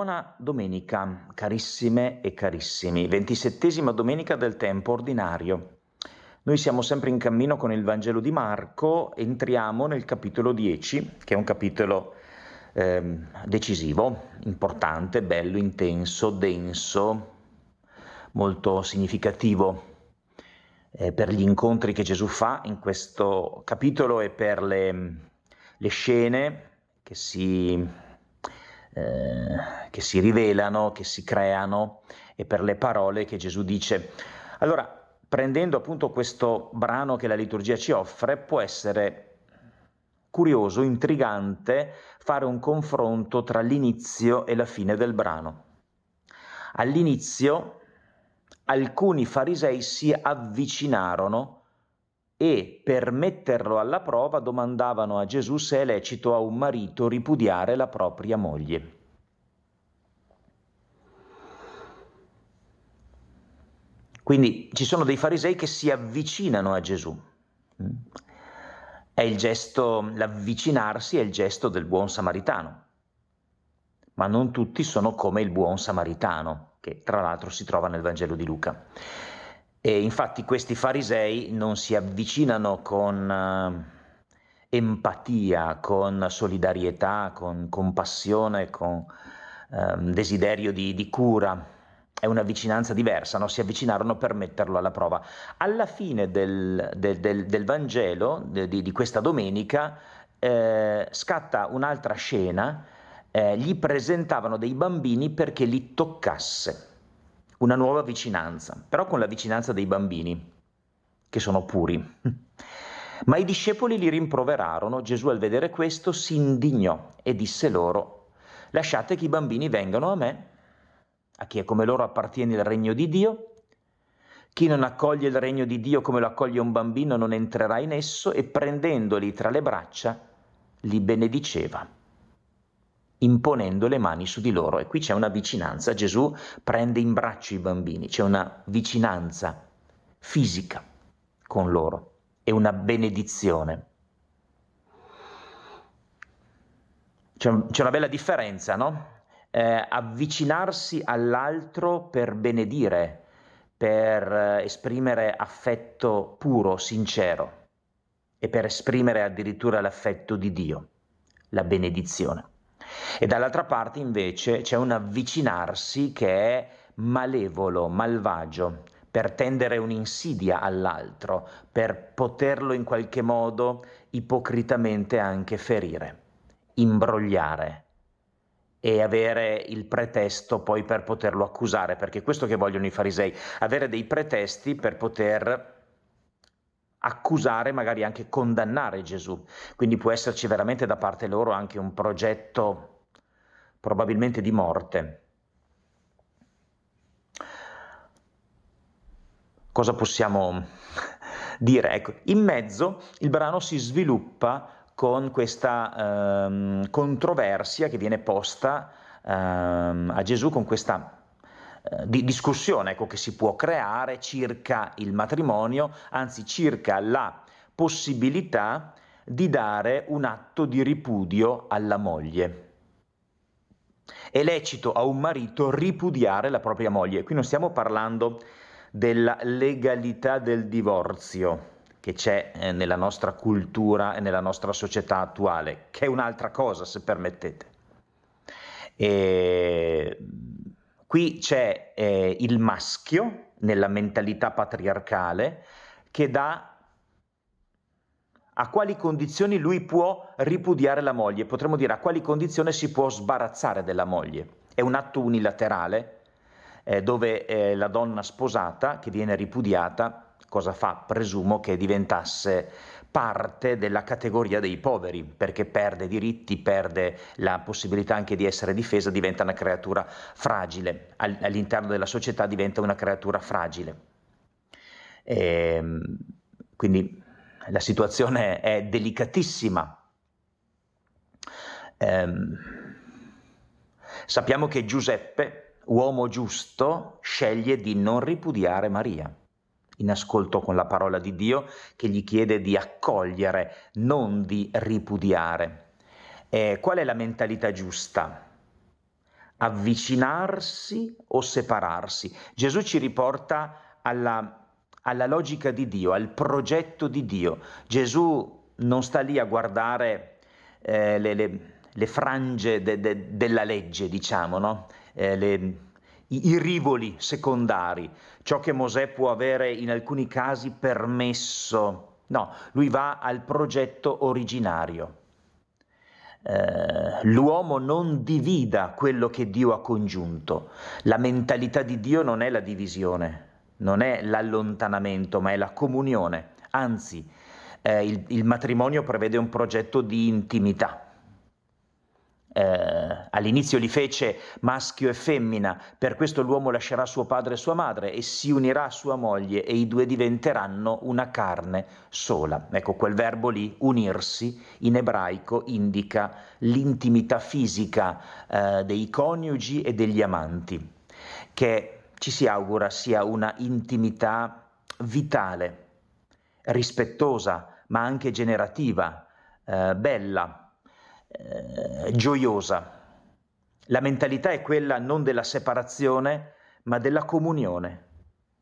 Buona domenica, carissime e carissimi, 27ª domenica del tempo ordinario. Noi siamo sempre in cammino con il Vangelo di Marco, entriamo nel capitolo 10, che è un capitolo decisivo, importante, bello, intenso, denso, molto significativo per gli incontri che Gesù fa in questo capitolo e per le scene che si rivelano, che si creano, e per le parole che Gesù dice. Allora, prendendo appunto questo brano che la liturgia ci offre, può essere curioso, intrigante, fare un confronto tra l'inizio e la fine del brano. All'inizio alcuni farisei si avvicinarono e, per metterlo alla prova, domandavano a Gesù se è lecito a un marito ripudiare la propria moglie. Quindi ci sono dei farisei che si avvicinano a Gesù. È il gesto, l'avvicinarsi è il gesto del buon samaritano, ma non tutti sono come il buon samaritano, che tra l'altro si trova nel Vangelo di Luca. E infatti questi farisei non si avvicinano con empatia, con solidarietà, con compassione, con desiderio di cura. È una vicinanza diversa, no? Si avvicinarono per metterlo alla prova. Alla fine del Vangelo, di questa domenica, scatta un'altra scena. Gli presentavano dei bambini perché li toccasse, una nuova vicinanza, però con la vicinanza dei bambini, che sono puri. Ma i discepoli li rimproverarono. Gesù, al vedere questo, si indignò e disse loro: lasciate che i bambini vengano a me. A chi è come loro appartiene il regno di Dio. Chi non accoglie il regno di Dio come lo accoglie un bambino non entrerà in esso, e prendendoli tra le braccia li benediceva, imponendo le mani su di loro. E qui c'è una vicinanza. Gesù prende in braccio i bambini, c'è una vicinanza fisica con loro e una benedizione. C'è una bella differenza, no? Avvicinarsi all'altro per benedire, per esprimere affetto puro, sincero, e per esprimere addirittura l'affetto di Dio, la benedizione. E dall'altra parte invece c'è un avvicinarsi che è malevolo, malvagio, per tendere un'insidia all'altro, per poterlo in qualche modo ipocritamente anche ferire, imbrogliare e avere il pretesto poi per poterlo accusare, perché è questo che vogliono i farisei, avere dei pretesti per poter accusare, magari anche condannare Gesù. Quindi può esserci veramente da parte loro anche un progetto probabilmente di morte. Cosa possiamo dire? Ecco, in mezzo il brano si sviluppa con questa controversia che viene posta a Gesù, con questa discussione, ecco, che si può creare circa il matrimonio, anzi circa la possibilità di dare un atto di ripudio alla moglie. È lecito a un marito ripudiare la propria moglie. Qui non stiamo parlando della legalità del divorzio che c'è nella nostra cultura e nella nostra società attuale, che è un'altra cosa, se permettete. Qui c'è il maschio, nella mentalità patriarcale, che dà a quali condizioni lui può ripudiare la moglie, potremmo dire a quali condizioni si può sbarazzare della moglie. È un atto unilaterale dove la donna sposata che viene ripudiata, cosa fa? Presumo che diventasse parte della categoria dei poveri, perché perde diritti, perde la possibilità anche di essere difesa, diventa una creatura fragile, all'interno della società diventa una creatura fragile. Quindi la situazione è delicatissima. Sappiamo che Giuseppe, uomo giusto, sceglie di non ripudiare Maria, in ascolto con la parola di Dio che gli chiede di accogliere, non di ripudiare. Qual è la mentalità giusta? avvicinarsi o separarsi. Gesù ci riporta alla logica di Dio, al progetto di Dio. Gesù non sta lì a guardare le frange della legge, diciamo, no? I rivoli secondari, ciò che Mosè può avere in alcuni casi permesso. No, lui va al progetto originario. L'uomo non divida quello che Dio ha congiunto. La mentalità di Dio non è la divisione, non è l'allontanamento, ma è la comunione. Anzi, il matrimonio prevede un progetto di intimità. All'inizio li fece maschio e femmina, per questo l'uomo lascerà suo padre e sua madre e si unirà a sua moglie e i due diventeranno una carne sola. Ecco, quel verbo lì, unirsi, in ebraico indica l'intimità fisica dei coniugi e degli amanti, che ci si augura sia una intimità vitale, rispettosa, ma anche generativa, bella, gioiosa. La mentalità è quella non della separazione, ma della comunione.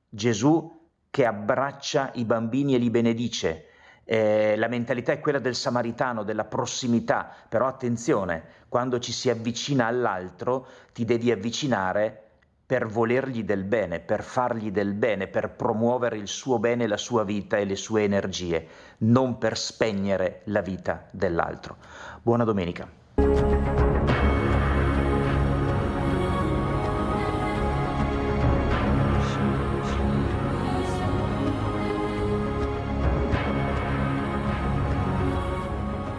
Gesù che abbraccia i bambini e li benedice. La mentalità è quella del samaritano, della prossimità, però attenzione, quando ci si avvicina all'altro ti devi avvicinare per volergli del bene, per fargli del bene, per promuovere il suo bene, la sua vita e le sue energie, non per spegnere la vita dell'altro. Buona domenica.